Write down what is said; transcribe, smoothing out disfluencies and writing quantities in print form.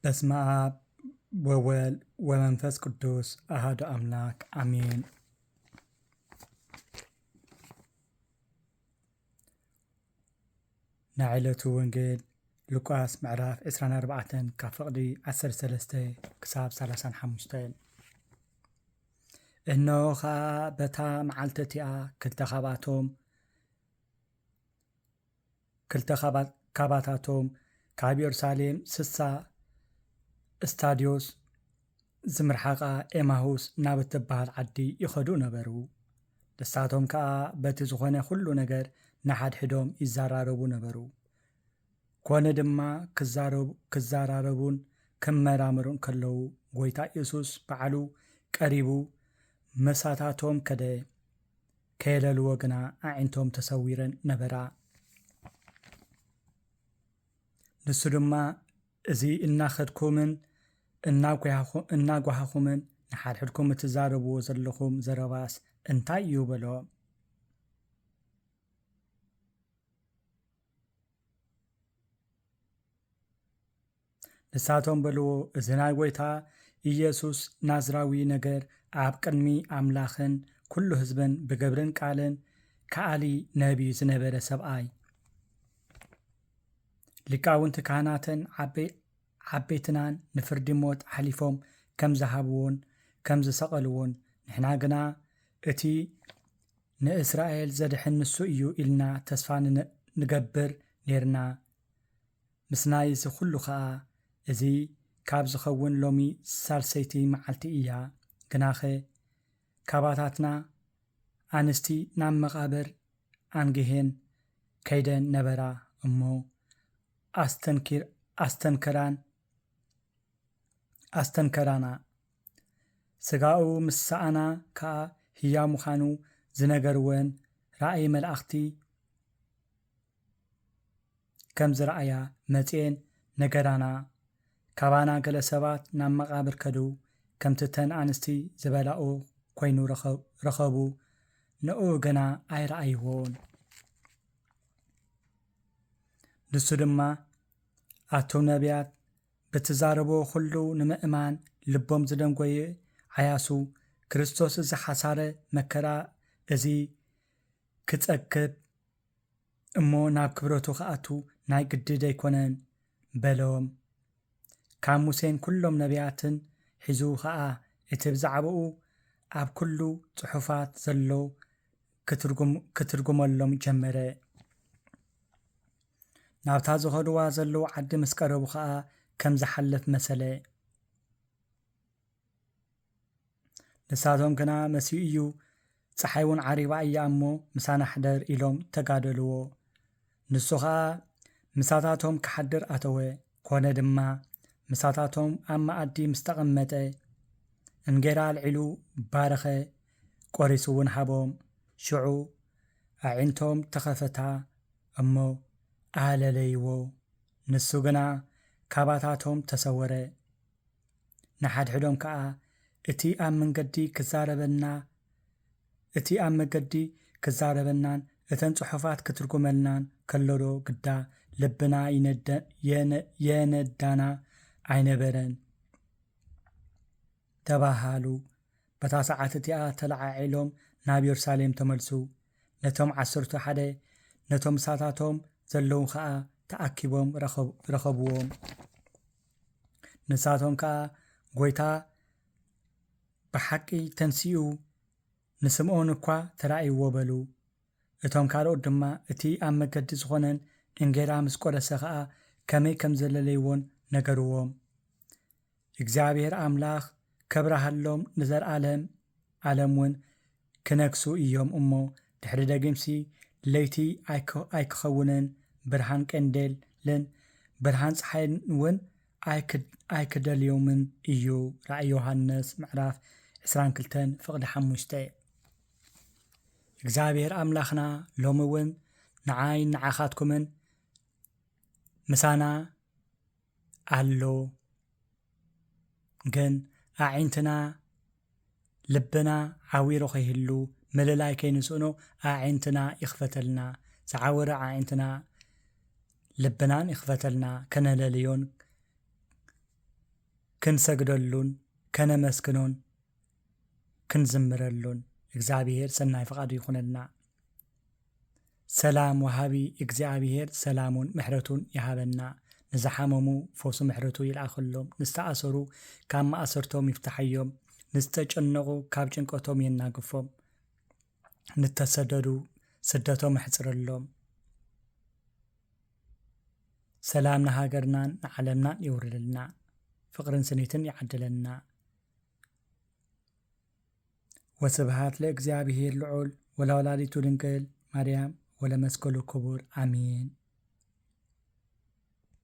በስመ አብ ወወልድ ወመንፈስ ቅዱስ አሐዱ አምላክ አሜን። ናይ ዕለቱ ወንጌል ሉቃስ ምዕራፍ 24 ካብ ፍቕዲ 13 ክሳብ 35 እነሆ ኸኣ በታ መዓልቲ እቲኣ ክልተ ካባታቶም ካብ ኢየሩሳሌም 60 እስታድዮስ ዝምርሓቓ ኤማሁስ ናብ እትበሃል ዓዲ ይኸዱ ነበሩ። ንሳቶም ከዓ በቲ ዝኾነ ኩሉ ነገር ንሓድሕዶም ይዘራረቡ ነበሩ። ኮነ ድማ ክዘራረቡን ክመራመሩን ከለዉ ጎይታ ኢየሱስ በዓሉ ቀሪቡ መሳታቶም ከየለልዎ ግና ኣዒንቶም ተሰዊረን ነበራ። ንሱ ድማ እዚ እናኸድኩምን እናጓሃኹምን ንሓድሕድኩም እትዛረብዎ ዘለኹም ዘረባስ እንታይ እዩ በሎ። ንሳቶም በልዎ እዚ ናይ ጎይታ ኢየሱስ ናዝራዊ ነገር ኣብ ቅድሚ ኣምላኽን ኩሉ ህዝብን ብገብርን ቃልን ከኣሊ ነቢይ ዝነበረ ሰብኣይ ሊቃውንቲ ካህናትን ዓበይትናን ንፍርዲ ሞት ሓሊፎም ከም ዝሃብዎን ከም ዝሰቐልዎን ንሕና ግና እቲ ንእስራኤል ዘድሕን ንሱ እዩ ኢልና ተስፋ ንገብር ነርና። ምስናይ እዚ ኩሉ ከዓ እዚ ካብ ዝኸውን ሎሚ ሳልሰይቲ መዓልቲ እያ። ግናኸ ካባታትና ኣንስቲ ናብ መቓብር ኣንጊሄን ከይደን ነበራ እሞ ኣስተንከራና። ስጋኡ ምሳኣና ከዓ ህያው ምዃኑ ዝነገርወን ራእይ መላእኽቲ ከም ዝረኣያ መፅአን ነገራና። ካባና ገለ ሰባት ናብ መቓብር ከዱ ከምቲ ተን ኣንስቲ ዝበላኡ ኮይኑ ረኸቡ፣ ንኡ ግና ኣይረኣይዎን። ንሱ ድማ ኣቶም ነቢያት ብትዛረቦ ኩሉ ንምእማን ልቦም ዝደንጎየ ዓያሱ ክርስቶስ እዚ ሓሳረ መከራ እዚ ክጸክብ እሞ ናብ ክብረቱ ክኣቱ ናይ ግድድ ኣይኮነን በሎም። ካብ ሙሴን ኩሎም ነቢያትን ሒዙ ከዓ እቲ ብዛዕባኡ ኣብ ኩሉ ጽሑፋት ዘሎ ክትርጉመሎም ጀመረ። ናብታ ዝኸድዋ ዘለዉ ዓዲ ምስ ቀረቡ ከዓ ከም ዝሓልፍ መሰለ። ንሳቶም ግና መሲኡ እዩ፣ ፀሓይ እውን ዓሪባ እያ እሞ ምሳና ሕደር ኢሎም ተጋደልዎ። ንሱ ከዓ ምሳታቶም ክሓድር ኣተወ። ኮነ ድማ ምሳታቶም ኣብ መኣዲ ምስ ተቐመጠ እንጌራ ኣልዒሉ ባረኸ፣ ቆሪሱ እውን ሃቦም። ሽዑ ኣዒንቶም ተኸፈታ እሞ ኣለለይዎ። ንሱ ግና ካባታቶም ተሰወረ። ንሓድሕዶም ከዓ እቲ ኣብ መንገዲ ክዛረበናን እተን ጽሑፋት ክትርጉመልናን ከለዶ ግዳ ልብና የነዳና ኣይነበረን ተባሃሉ። በታ ሰዓት እቲኣ ተለዓዒሎም ናብ ኢየሩሳሌም ተመልሱ። ነቶም 11 ነቶም ምሳታቶም ዘለዉ ከዓ ተኣኪቦም ረኸብዎም። ንሳቶም ከዓ ጎይታ ብሓቂ ተንሲኡ ንስምዖን እኳ ተራእይዎ በሉ። እቶም ካልኦት ድማ እቲ ኣብ መገዲ ዝኾነን እንጌራ ምስ ቆረሰ ከዓ ከመይ ከም ዘለለይዎን ነገርዎም። እግዚኣብሔር ኣምላኽ ከብረሃሎም ንዘለዓለም እውን ክነግሱ እዮም እሞ ድሕሪ ደጊምሲ ለይቲ ኣይክኸውንን ብርሃን ቀንዴልን ብርሃን ፀሓይን እውን ኣይክደልዮምን እዩ። ራእይ ዮሃንስ ምዕራፍ 22 ፍቕዲ 5 እግዚኣብሔር ኣምላኽና ሎሚ እውን ንዓይ ንዓኻትኩምን ምሳና ኣሎ። ግን ኣዒንትና ልብና ዓዊሩ ከይህሉ ምልላይ ከይንስእኖ ኣዒንትና ይኽፈተልና። ዝዓወረ ኣዒንትና ልብናን ይኽፈተልና ከነለልዮን ክንሰግደሉን ከነመስግኖን ክንዝምረሉን እግዚአብሔር ሰናይ ፈቃዱ ይኹነልና። ሰላም ወሃቢ እግዚአብሔር ሰላሙን ምሕረቱን ይሃበና። ንዝሓመሙ ፈውሱ ምሕረቱ ይልኣኸሎም፣ ንዝተኣሰሩ ካብ ማእሰርቶም ይፍታሐዮም፣ ንዝተጨነቑ ካብ ጭንቀቶም የናግፎም፣ ንተሰደዱ ስደቶም ይሕፅረሎም። ሰላም ንሃገርናን ንዓለምናን ይውርድልና፣ ፍቅርን ስኒትን ይዓድለና። ወስብሃት ለእግዚአብሔር ልዑል ወለወላዲቱ ድንግል ማርያም ወለመስቀሉ ክቡር አሜን።